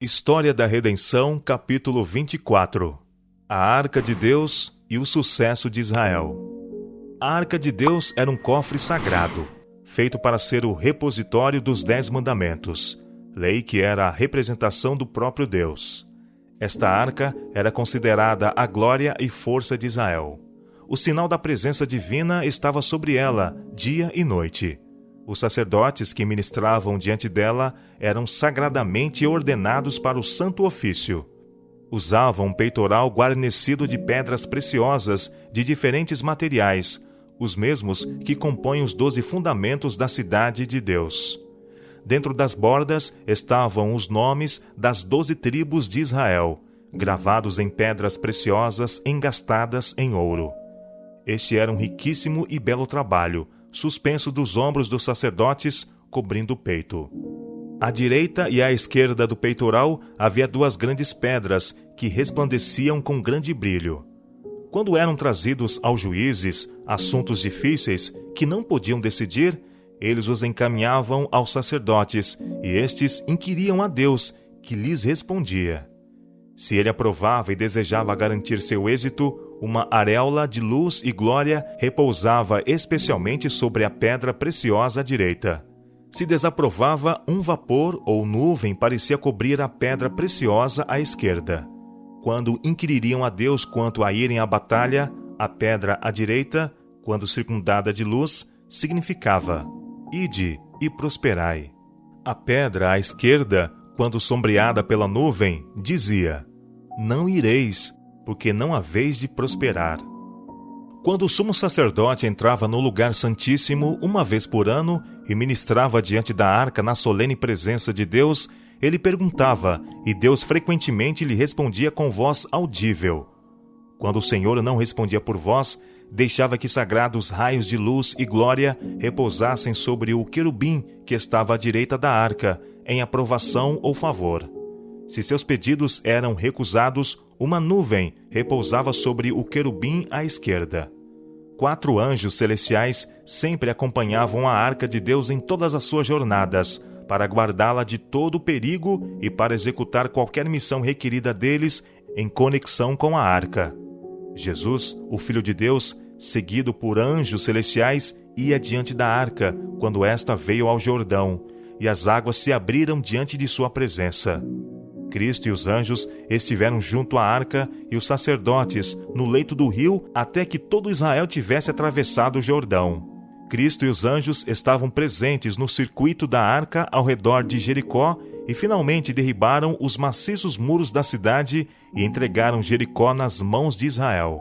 História da Redenção, capítulo 24. A Arca de Deus e o sucesso de Israel. A Arca de Deus era um cofre sagrado, feito para ser o repositório dos 10 mandamentos, lei que era a representação do próprio Deus. Esta arca era considerada a glória e força de Israel. O sinal da presença divina estava sobre ela, dia e noite. Os sacerdotes que ministravam diante dela eram sagradamente ordenados para o santo ofício. Usavam um peitoral guarnecido de pedras preciosas de diferentes materiais, os mesmos que compõem os 12 fundamentos da cidade de Deus. Dentro das bordas estavam os nomes das 12 tribos de Israel, gravados em pedras preciosas engastadas em ouro. Este era um riquíssimo e belo trabalho, suspenso dos ombros dos sacerdotes, cobrindo o peito. À direita e à esquerda do peitoral havia 2 grandes pedras que resplandeciam com grande brilho. Quando eram trazidos aos juízes assuntos difíceis que não podiam decidir, eles os encaminhavam aos sacerdotes e estes inquiriam a Deus, que lhes respondia. Se ele aprovava e desejava garantir seu êxito, uma auréola de luz e glória repousava especialmente sobre a pedra preciosa à direita. Se desaprovava, um vapor ou nuvem parecia cobrir a pedra preciosa à esquerda. Quando inquiririam a Deus quanto a irem à batalha, a pedra à direita, quando circundada de luz, significava: ide e prosperai. A pedra à esquerda, quando sombreada pela nuvem, dizia: não ireis, porque não haveis de prosperar. Quando o sumo sacerdote entrava no lugar santíssimo uma vez por ano e ministrava diante da arca na solene presença de Deus, ele perguntava, e Deus frequentemente lhe respondia com voz audível. Quando o Senhor não respondia por voz, deixava que sagrados raios de luz e glória repousassem sobre o querubim que estava à direita da arca, em aprovação ou favor. Se seus pedidos eram recusados, uma nuvem repousava sobre o querubim à esquerda. 4 anjos celestiais sempre acompanhavam a arca de Deus em todas as suas jornadas, para guardá-la de todo perigo e para executar qualquer missão requerida deles em conexão com a arca. Jesus, o Filho de Deus, seguido por anjos celestiais, ia diante da arca quando esta veio ao Jordão, e as águas se abriram diante de sua presença. Cristo e os anjos estiveram junto à arca e os sacerdotes no leito do rio até que todo Israel tivesse atravessado o Jordão. Cristo e os anjos estavam presentes no circuito da arca ao redor de Jericó e finalmente derribaram os maciços muros da cidade e entregaram Jericó nas mãos de Israel.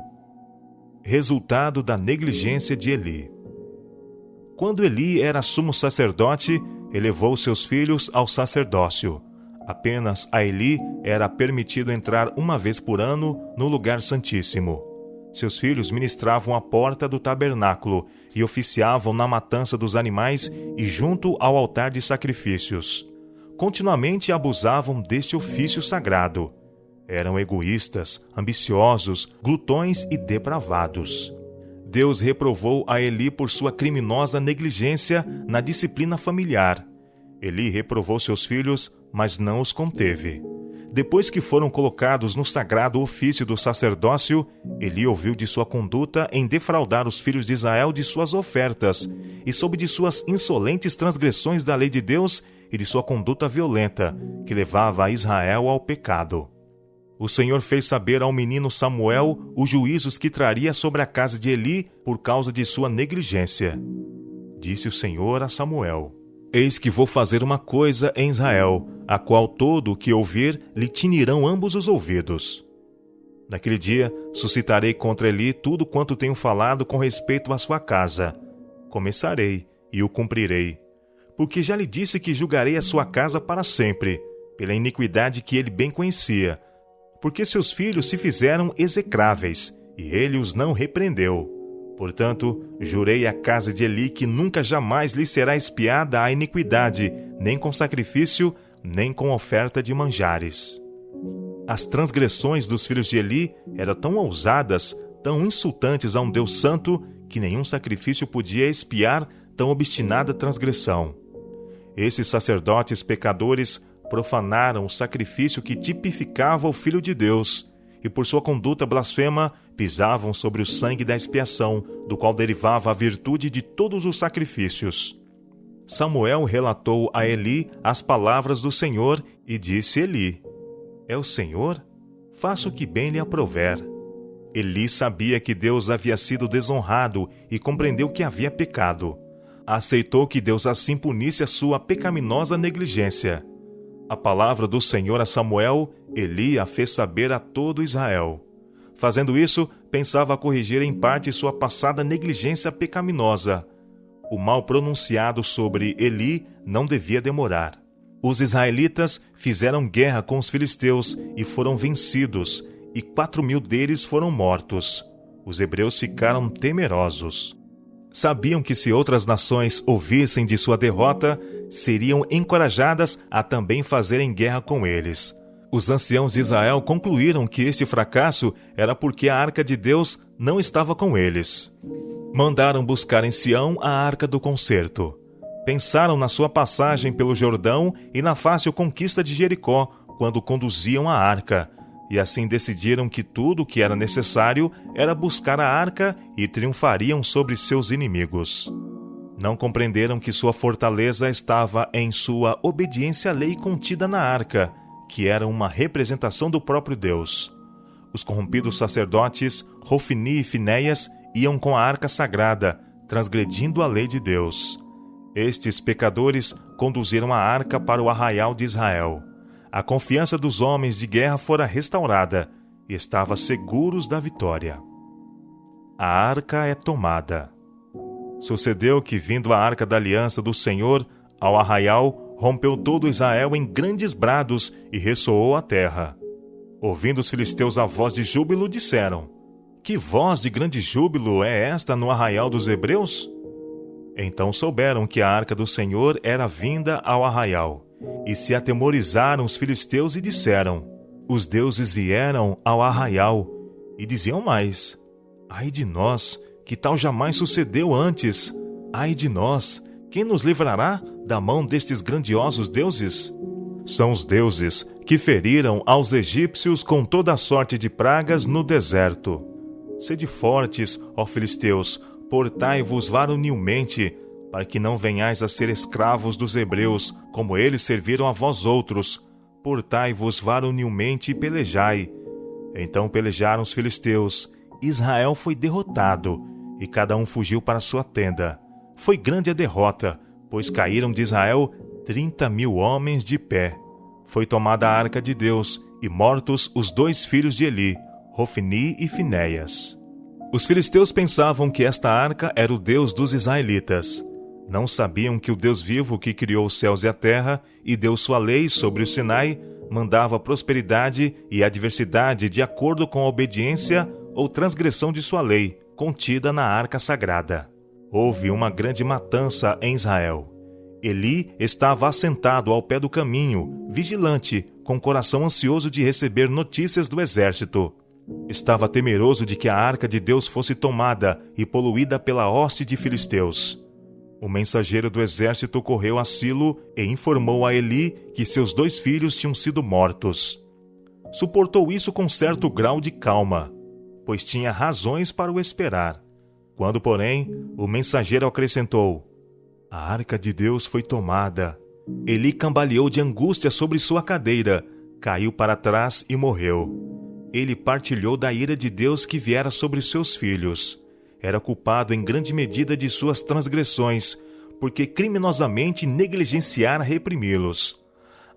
Resultado da negligência de Eli. Quando Eli era sumo sacerdote, elevou seus filhos ao sacerdócio. Apenas a Eli era permitido entrar uma vez por ano no lugar santíssimo. Seus filhos ministravam à porta do tabernáculo e oficiavam na matança dos animais e junto ao altar de sacrifícios. Continuamente abusavam deste ofício sagrado. Eram egoístas, ambiciosos, glutões e depravados. Deus reprovou a Eli por sua criminosa negligência na disciplina familiar. Eli reprovou seus filhos, mas não os conteve. Depois que foram colocados no sagrado ofício do sacerdócio, Eli ouviu de sua conduta em defraudar os filhos de Israel de suas ofertas, e soube de suas insolentes transgressões da lei de Deus e de sua conduta violenta, que levava a Israel ao pecado. O Senhor fez saber ao menino Samuel os juízos que traria sobre a casa de Eli por causa de sua negligência. Disse o Senhor a Samuel: eis que vou fazer uma coisa em Israel, a qual todo o que ouvir lhe tinirão ambos os ouvidos. Naquele dia, suscitarei contra Eli tudo quanto tenho falado com respeito à sua casa. Começarei e o cumprirei. Porque já lhe disse que julgarei a sua casa para sempre, pela iniquidade que ele bem conhecia. Porque seus filhos se fizeram execráveis, e ele os não repreendeu. Portanto, jurei à casa de Eli que nunca jamais lhe será expiada a iniquidade, nem com sacrifício, nem com oferta de manjares. As transgressões dos filhos de Eli eram tão ousadas, tão insultantes a um Deus santo, que nenhum sacrifício podia expiar tão obstinada transgressão. Esses sacerdotes pecadores profanaram o sacrifício que tipificava o Filho de Deus, e por sua conduta blasfema, pisavam sobre o sangue da expiação, do qual derivava a virtude de todos os sacrifícios. Samuel relatou a Eli as palavras do Senhor e disse Eli: É o Senhor? Faça o que bem lhe aprouver. Eli sabia que Deus havia sido desonrado e compreendeu que havia pecado. Aceitou que Deus assim punisse a sua pecaminosa negligência. A palavra do Senhor a Samuel, Eli a fez saber a todo Israel. Fazendo isso, pensava corrigir em parte sua passada negligência pecaminosa. O mal pronunciado sobre Eli não devia demorar. Os israelitas fizeram guerra com os filisteus e foram vencidos, e 4.000 deles foram mortos. Os hebreus ficaram temerosos. Sabiam que se outras nações ouvissem de sua derrota, seriam encorajadas a também fazerem guerra com eles. Os anciãos de Israel concluíram que este fracasso era porque a arca de Deus não estava com eles. Mandaram buscar em Sião a arca do concerto. Pensaram na sua passagem pelo Jordão e na fácil conquista de Jericó, quando conduziam a arca, e assim decidiram que tudo o que era necessário era buscar a arca e triunfariam sobre seus inimigos. Não compreenderam que sua fortaleza estava em sua obediência à lei contida na arca, que era uma representação do próprio Deus. Os corrompidos sacerdotes, Hofni e Finéias, iam com a arca sagrada, transgredindo a lei de Deus. Estes pecadores conduziram a arca para o arraial de Israel. A confiança dos homens de guerra fora restaurada e estavam seguros da vitória. A arca é tomada. Sucedeu que, vindo a arca da aliança do Senhor ao arraial, rompeu todo Israel em grandes brados e ressoou a terra. Ouvindo os filisteus a voz de júbilo, disseram: Que voz de grande júbilo é esta no arraial dos hebreus? Então souberam que a arca do Senhor era vinda ao arraial, e se atemorizaram os filisteus e disseram: Os deuses vieram ao arraial. E diziam mais: Ai de nós, que tal jamais sucedeu antes! Ai de nós, quem nos livrará da mão destes grandiosos deuses? São os deuses que feriram aos egípcios com toda a sorte de pragas no deserto. Sede fortes, ó filisteus, portai-vos varonilmente, para que não venhais a ser escravos dos hebreus, como eles serviram a vós outros. Portai-vos varonilmente e pelejai. Então pelejaram os filisteus. Israel foi derrotado, e cada um fugiu para sua tenda. Foi grande a derrota, pois caíram de Israel 30.000 homens de pé. Foi tomada a arca de Deus, e mortos os 2 filhos de Eli, Hofni e Finéias. Os filisteus pensavam que esta arca era o Deus dos israelitas. Não sabiam que o Deus vivo que criou os céus e a terra e deu sua lei sobre o Sinai mandava prosperidade e adversidade de acordo com a obediência ou transgressão de sua lei, contida na arca sagrada. Houve uma grande matança em Israel. Eli estava assentado ao pé do caminho, vigilante, com coração ansioso de receber notícias do exército. Estava temeroso de que a arca de Deus fosse tomada e poluída pela hoste de filisteus. O mensageiro do exército correu a Silo e informou a Eli que seus 2 filhos tinham sido mortos. Suportou isso com certo grau de calma, pois tinha razões para o esperar. Quando, porém, o mensageiro acrescentou: A arca de Deus foi tomada. Eli cambaleou de angústia sobre sua cadeira, caiu para trás e morreu. Ele partilhou da ira de Deus que viera sobre seus filhos. Era culpado em grande medida de suas transgressões, porque criminosamente negligenciara reprimi-los.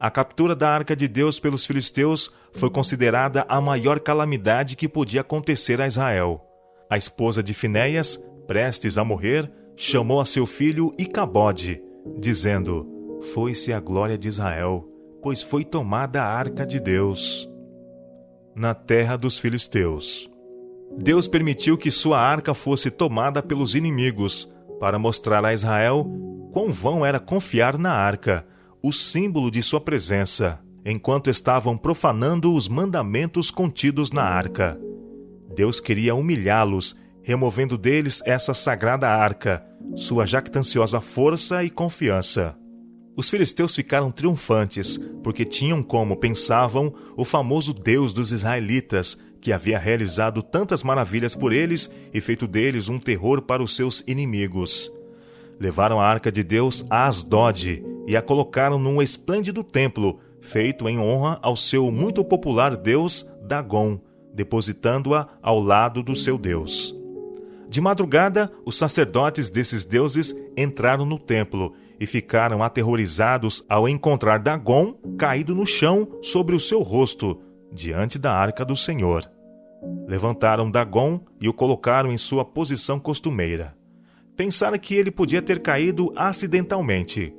A captura da arca de Deus pelos filisteus foi considerada a maior calamidade que podia acontecer a Israel. A esposa de Finéias, prestes a morrer, chamou a seu filho Icabode, dizendo: Foi-se a glória de Israel, pois foi tomada a arca de Deus. Na terra dos filisteus. Deus permitiu que sua arca fosse tomada pelos inimigos, para mostrar a Israel quão vão era confiar na arca, o símbolo de sua presença, enquanto estavam profanando os mandamentos contidos na arca. Deus queria humilhá-los, removendo deles essa sagrada arca, sua jactanciosa força e confiança. Os filisteus ficaram triunfantes, porque tinham como pensavam o famoso Deus dos israelitas, que havia realizado tantas maravilhas por eles e feito deles um terror para os seus inimigos. Levaram a arca de Deus a Asdod e a colocaram num esplêndido templo, feito em honra ao seu muito popular deus Dagom, depositando-a ao lado do seu deus. De madrugada, os sacerdotes desses deuses entraram no templo e ficaram aterrorizados ao encontrar Dagom caído no chão sobre o seu rosto, diante da arca do Senhor. Levantaram Dagom e o colocaram em sua posição costumeira. Pensaram que ele podia ter caído acidentalmente,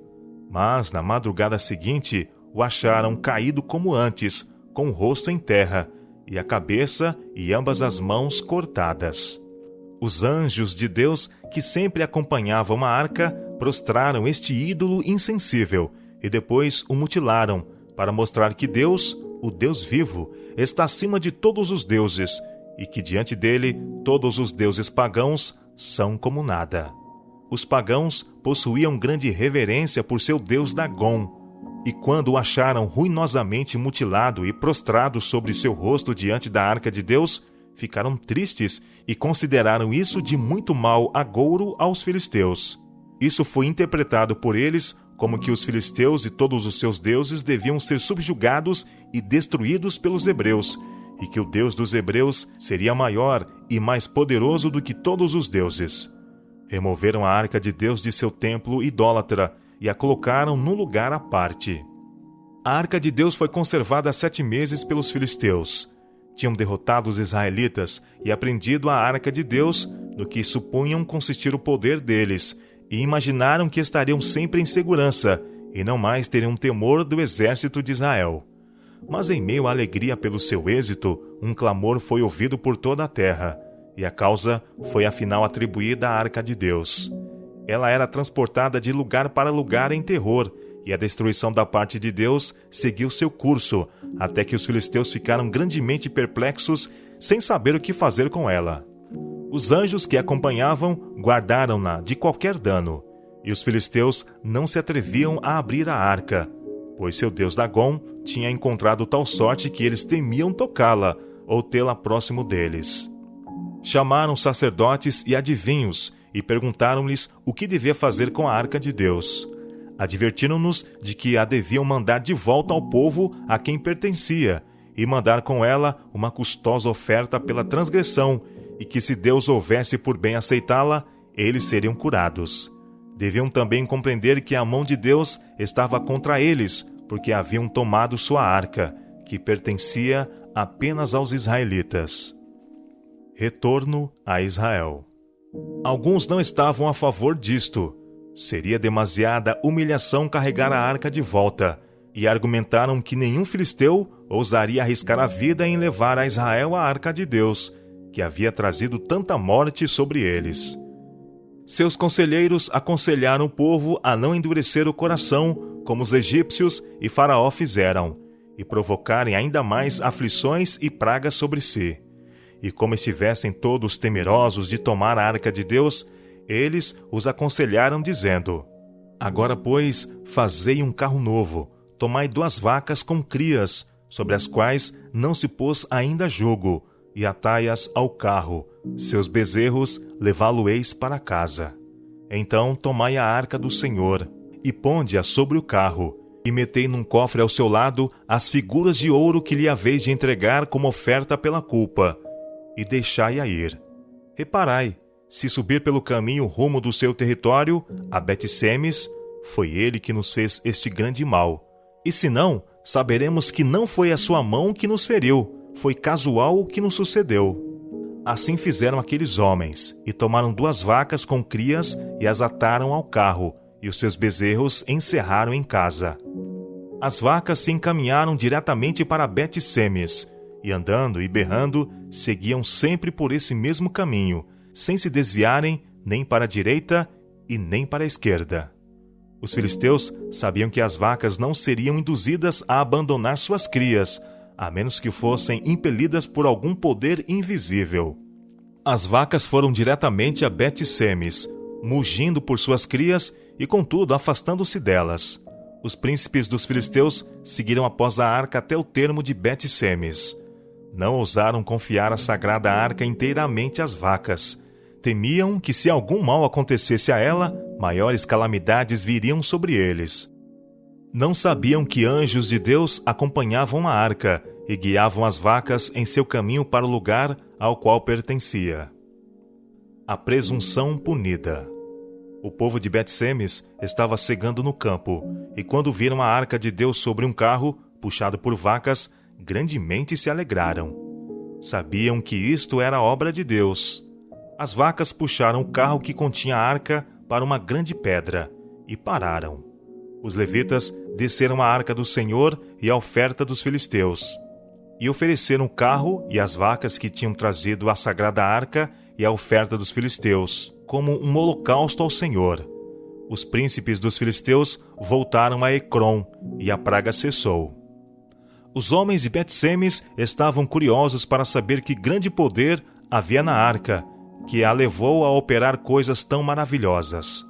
mas na madrugada seguinte o acharam caído como antes, com o rosto em terra e a cabeça e ambas as mãos cortadas. Os anjos de Deus, que sempre acompanhavam a arca, prostraram este ídolo insensível e depois o mutilaram, para mostrar que Deus, o Deus vivo, está acima de todos os deuses e que diante dele todos os deuses pagãos são como nada. Os pagãos possuíam grande reverência por seu deus Dagom, e quando o acharam ruinosamente mutilado e prostrado sobre seu rosto diante da arca de Deus, ficaram tristes e consideraram isso de muito mau agouro aos filisteus. Isso foi interpretado por eles como que os filisteus e todos os seus deuses deviam ser subjugados e destruídos pelos hebreus, e que o Deus dos hebreus seria maior e mais poderoso do que todos os deuses. Removeram a arca de Deus de seu templo idólatra e a colocaram num lugar à parte. A arca de Deus foi conservada 7 meses pelos filisteus. Tinham derrotado os israelitas e aprendido a arca de Deus, no que supunham consistir o poder deles, e imaginaram que estariam sempre em segurança, e não mais teriam temor do exército de Israel. Mas em meio à alegria pelo seu êxito, um clamor foi ouvido por toda a terra, e a causa foi afinal atribuída à arca de Deus. Ela era transportada de lugar para lugar em terror, e a destruição da parte de Deus seguiu seu curso, até que os filisteus ficaram grandemente perplexos, sem saber o que fazer com ela. Os anjos que a acompanhavam guardaram-na de qualquer dano, e os filisteus não se atreviam a abrir a arca, pois seu deus Dagom tinha encontrado tal sorte que eles temiam tocá-la ou tê-la próximo deles. Chamaram sacerdotes e adivinhos e perguntaram-lhes o que devia fazer com a arca de Deus. Advertiram-nos de que a deviam mandar de volta ao povo a quem pertencia e mandar com ela uma custosa oferta pela transgressão, e que se Deus houvesse por bem aceitá-la, eles seriam curados. Deviam também compreender que a mão de Deus estava contra eles, porque haviam tomado sua arca, que pertencia apenas aos israelitas. Retorno a Israel. Alguns não estavam a favor disto. Seria demasiada humilhação carregar a arca de volta, e argumentaram que nenhum filisteu ousaria arriscar a vida em levar a Israel a arca de Deus, que havia trazido tanta morte sobre eles. Seus conselheiros aconselharam o povo a não endurecer o coração, como os egípcios e Faraó fizeram, e provocarem ainda mais aflições e pragas sobre si. E como estivessem todos temerosos de tomar a arca de Deus, eles os aconselharam, dizendo: Agora, pois, fazei um carro novo, tomai 2 vacas com crias, sobre as quais não se pôs ainda jugo, e atai-as ao carro, seus bezerros levá-lo-eis para casa. Então tomai a arca do Senhor, e ponde-a sobre o carro, e metei num cofre ao seu lado as figuras de ouro que lhe haveis de entregar como oferta pela culpa, e deixai-a ir. Reparai, se subir pelo caminho rumo do seu território, a Bet-Semes, foi ele que nos fez este grande mal. E se não, saberemos que não foi a sua mão que nos feriu, foi casual o que nos sucedeu. Assim fizeram aqueles homens, e tomaram 2 vacas com crias e as ataram ao carro, e os seus bezerros encerraram em casa. As vacas se encaminharam diretamente para Bet-Semes, e andando e berrando, seguiam sempre por esse mesmo caminho, sem se desviarem nem para a direita e nem para a esquerda. Os filisteus sabiam que as vacas não seriam induzidas a abandonar suas crias, a menos que fossem impelidas por algum poder invisível. As vacas foram diretamente a Bet-Semes, mugindo por suas crias e, contudo, afastando-se delas. Os príncipes dos filisteus seguiram após a arca até o termo de Bet-Semes. Não ousaram confiar a sagrada arca inteiramente às vacas. Temiam que, se algum mal acontecesse a ela, maiores calamidades viriam sobre eles. Não sabiam que anjos de Deus acompanhavam a arca e guiavam as vacas em seu caminho para o lugar ao qual pertencia. A presunção punida. O povo de Bet-Semes estava cegando no campo, e quando viram a arca de Deus sobre um carro, puxado por vacas, grandemente se alegraram. Sabiam que isto era obra de Deus. As vacas puxaram o carro que continha a arca para uma grande pedra, e pararam. Os levitas desceram a arca do Senhor e a oferta dos filisteus, e ofereceram o carro e as vacas que tinham trazido a sagrada arca e a oferta dos filisteus, como um holocausto ao Senhor. Os príncipes dos filisteus voltaram a Ecrom, e a praga cessou. Os homens de Bet-Semes estavam curiosos para saber que grande poder havia na arca, que a levou a operar coisas tão maravilhosas.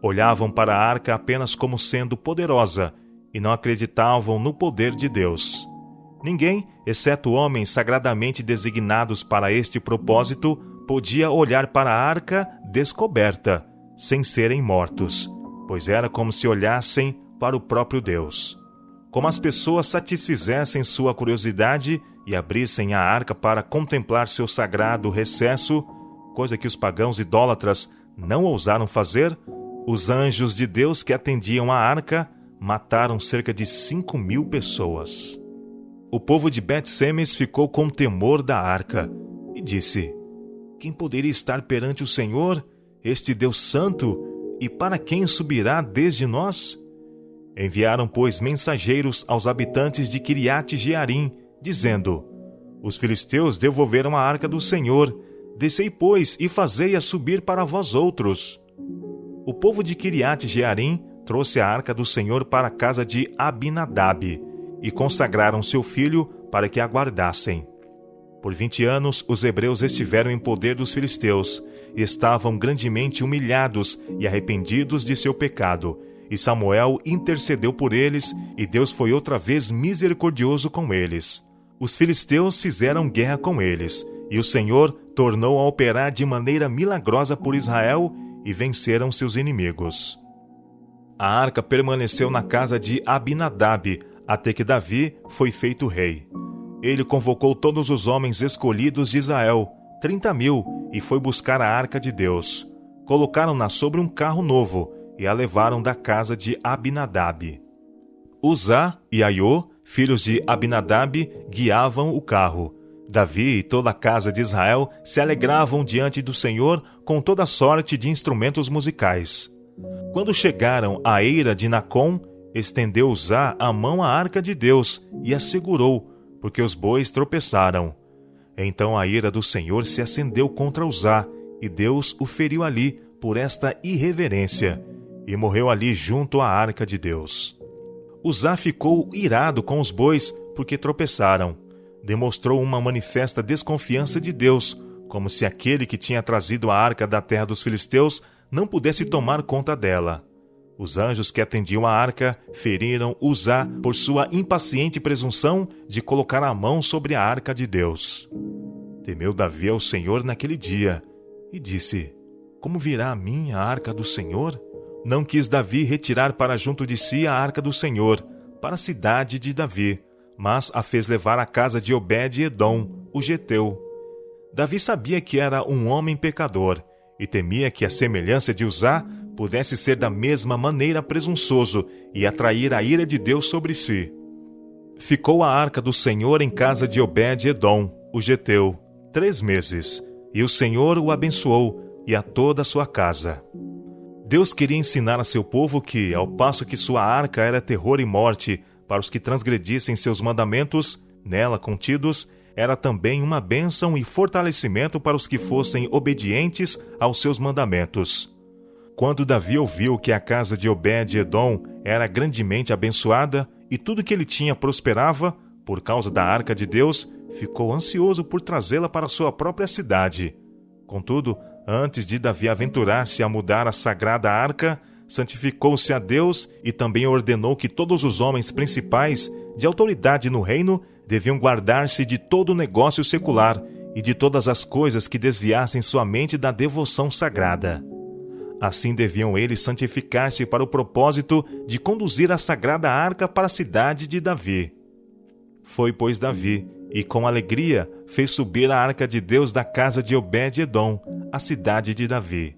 Olhavam para a arca apenas como sendo poderosa, e não acreditavam no poder de Deus. Ninguém, exceto homens sagradamente designados para este propósito, podia olhar para a arca descoberta, sem serem mortos, pois era como se olhassem para o próprio Deus. Como as pessoas satisfizessem sua curiosidade e abrissem a arca para contemplar seu sagrado recesso, coisa que os pagãos idólatras não ousaram fazer, os anjos de Deus que atendiam a arca mataram cerca de 5.000 pessoas. O povo de Bet-Semes ficou com temor da arca e disse: quem poderia estar perante o Senhor, este Deus santo, e para quem subirá desde nós? Enviaram, pois, mensageiros aos habitantes de Quiriate-Jearim, dizendo: os filisteus devolveram a arca do Senhor, descei, pois, e fazei-a subir para vós outros. O povo de Quiriate-Jearim trouxe a arca do Senhor para a casa de Abinadab, e consagraram seu filho para que a guardassem. Por 20 anos, os hebreus estiveram em poder dos filisteus, e estavam grandemente humilhados e arrependidos de seu pecado, e Samuel intercedeu por eles, e Deus foi outra vez misericordioso com eles. Os filisteus fizeram guerra com eles, e o Senhor tornou a operar de maneira milagrosa por Israel, e venceram seus inimigos. A arca permaneceu na casa de Abinadab, até que Davi foi feito rei. Ele convocou todos os homens escolhidos de Israel, 30.000, e foi buscar a arca de Deus. Colocaram-na sobre um carro novo e a levaram da casa de Abinadab. Uzá e Aiô, filhos de Abinadab, guiavam o carro. Davi e toda a casa de Israel se alegravam diante do Senhor com toda sorte de instrumentos musicais. Quando chegaram à eira de Nacon, estendeu Uzá a mão à arca de Deus e a segurou, porque os bois tropeçaram. Então a ira do Senhor se acendeu contra Uzá, e Deus o feriu ali por esta irreverência, e morreu ali junto à arca de Deus. Uzá ficou irado com os bois porque tropeçaram. Demonstrou uma manifesta desconfiança de Deus, como se aquele que tinha trazido a arca da terra dos filisteus não pudesse tomar conta dela. Os anjos que atendiam a arca feriram Uzá por sua impaciente presunção de colocar a mão sobre a arca de Deus. Temeu Davi ao Senhor naquele dia e disse: como virá a mim a arca do Senhor? Não quis Davi retirar para junto de si a arca do Senhor, para a cidade de Davi, mas a fez levar à casa de Obed-Edom, o geteu. Davi sabia que era um homem pecador, e temia que a semelhança de Uzá pudesse ser da mesma maneira presunçoso e atrair a ira de Deus sobre si. Ficou a arca do Senhor em casa de Obed-Edom, o geteu, 3 meses, e o Senhor o abençoou, e a toda a sua casa. Deus queria ensinar a seu povo que, ao passo que sua arca era terror e morte para os que transgredissem seus mandamentos, nela contidos, era também uma bênção e fortalecimento para os que fossem obedientes aos seus mandamentos. Quando Davi ouviu que a casa de Obed-Edom era grandemente abençoada e tudo que ele tinha prosperava, por causa da arca de Deus, ficou ansioso por trazê-la para sua própria cidade. Contudo, antes de Davi aventurar-se a mudar a sagrada arca, santificou-se a Deus e também ordenou que todos os homens principais de autoridade no reino deviam guardar-se de todo o negócio secular e de todas as coisas que desviassem sua mente da devoção sagrada. Assim deviam eles santificar-se para o propósito de conduzir a sagrada arca para a cidade de Davi. Foi, pois, Davi, e com alegria fez subir a arca de Deus da casa de Obed-edom, a cidade de Davi.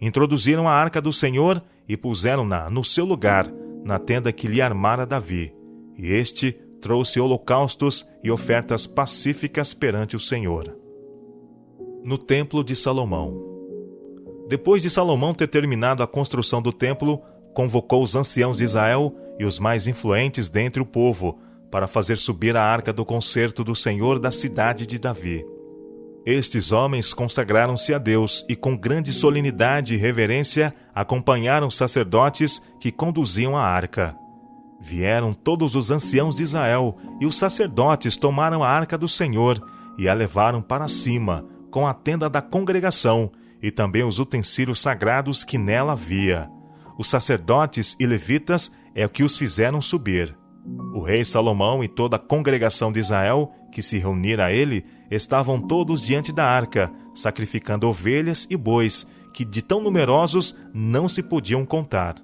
Introduziram a arca do Senhor e puseram-na no seu lugar, na tenda que lhe armara Davi. E este trouxe holocaustos e ofertas pacíficas perante o Senhor. No Templo de Salomão. Depois de Salomão ter terminado a construção do templo, convocou os anciãos de Israel e os mais influentes dentre o povo, para fazer subir a arca do concerto do Senhor da cidade de Davi. Estes homens consagraram-se a Deus e com grande solenidade e reverência acompanharam os sacerdotes que conduziam a arca. Vieram todos os anciãos de Israel e os sacerdotes tomaram a arca do Senhor e a levaram para cima, com a tenda da congregação e também os utensílios sagrados que nela havia. Os sacerdotes e levitas é o que os fizeram subir. O rei Salomão e toda a congregação de Israel, que se reunira a ele, estavam todos diante da arca, sacrificando ovelhas e bois, que de tão numerosos não se podiam contar.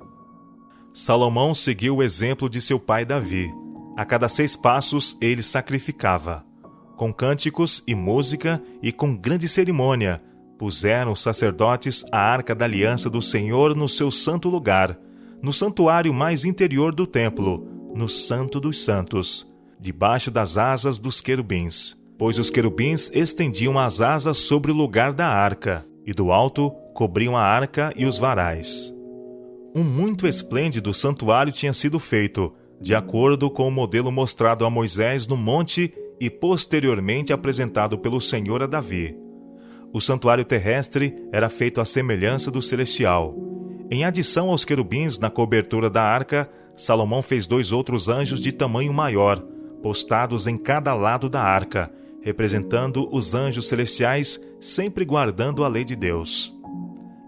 Salomão seguiu o exemplo de seu pai Davi. A cada 6 passos ele sacrificava. Com cânticos e música e com grande cerimônia, puseram os sacerdotes a arca da aliança do Senhor no seu santo lugar, no santuário mais interior do templo, no Santo dos Santos, debaixo das asas dos querubins, pois os querubins estendiam as asas sobre o lugar da arca, e do alto cobriam a arca e os varais. Um muito esplêndido santuário tinha sido feito, de acordo com o modelo mostrado a Moisés no monte e posteriormente apresentado pelo Senhor a Davi. O santuário terrestre era feito à semelhança do celestial. Em adição aos querubins na cobertura da arca, Salomão fez 2 outros anjos de tamanho maior, postados em cada lado da arca, representando os anjos celestiais sempre guardando a lei de Deus.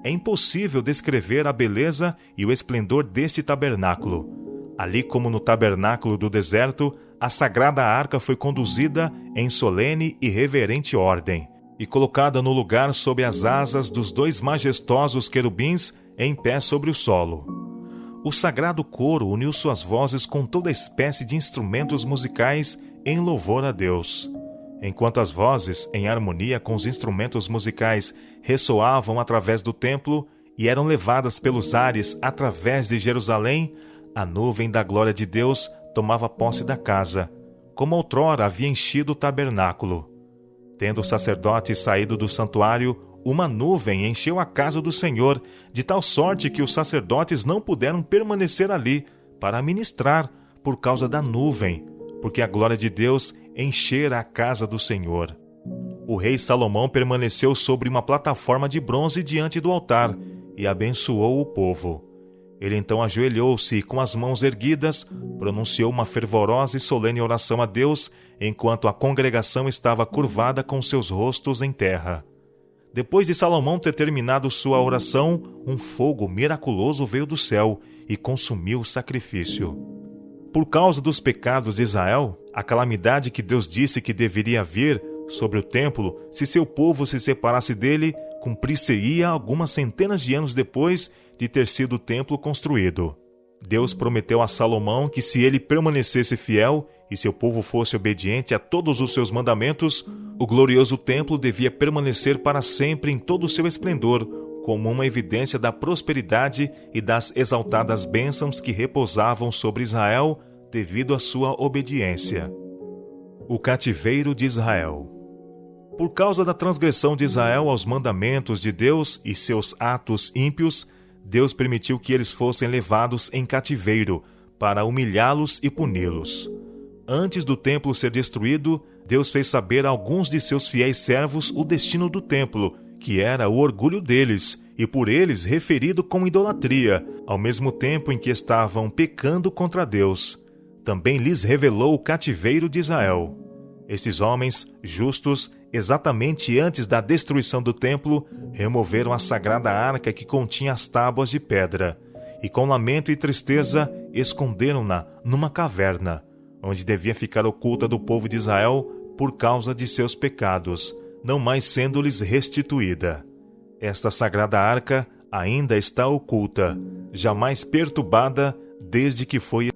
É impossível descrever a beleza e o esplendor deste tabernáculo. Ali como no tabernáculo do deserto, a sagrada arca foi conduzida em solene e reverente ordem, e colocada no lugar sob as asas dos 2 majestosos querubins em pé sobre o solo. O sagrado coro uniu suas vozes com toda espécie de instrumentos musicais em louvor a Deus. Enquanto as vozes, em harmonia com os instrumentos musicais, ressoavam através do templo e eram levadas pelos ares através de Jerusalém, a nuvem da glória de Deus tomava posse da casa, como outrora havia enchido o tabernáculo. Tendo os sacerdotes saído do santuário, uma nuvem encheu a casa do Senhor, de tal sorte que os sacerdotes não puderam permanecer ali para ministrar por causa da nuvem, porque a glória de Deus enchera a casa do Senhor. O rei Salomão permaneceu sobre uma plataforma de bronze diante do altar e abençoou o povo. Ele então ajoelhou-se e, com as mãos erguidas, pronunciou uma fervorosa e solene oração a Deus, enquanto a congregação estava curvada com seus rostos em terra. Depois de Salomão ter terminado sua oração, um fogo miraculoso veio do céu e consumiu o sacrifício. Por causa dos pecados de Israel, a calamidade que Deus disse que deveria vir sobre o templo, se seu povo se separasse dele, cumprir-se-ia algumas centenas de anos depois de ter sido o templo construído. Deus prometeu a Salomão que se ele permanecesse fiel e seu povo fosse obediente a todos os seus mandamentos, o glorioso templo devia permanecer para sempre em todo o seu esplendor, como uma evidência da prosperidade e das exaltadas bênçãos que repousavam sobre Israel devido à sua obediência. O cativeiro de Israel. Por causa da transgressão de Israel aos mandamentos de Deus e seus atos ímpios, Deus permitiu que eles fossem levados em cativeiro, para humilhá-los e puni-los. Antes do templo ser destruído, Deus fez saber a alguns de seus fiéis servos o destino do templo, que era o orgulho deles, e por eles referido com idolatria, ao mesmo tempo em que estavam pecando contra Deus. Também lhes revelou o cativeiro de Israel. Estes homens, justos, exatamente antes da destruição do templo, removeram a sagrada arca que continha as tábuas de pedra, e com lamento e tristeza esconderam-na numa caverna, onde devia ficar oculta do povo de Israel por causa de seus pecados, não mais sendo-lhes restituída. Esta sagrada arca ainda está oculta, jamais perturbada desde que foi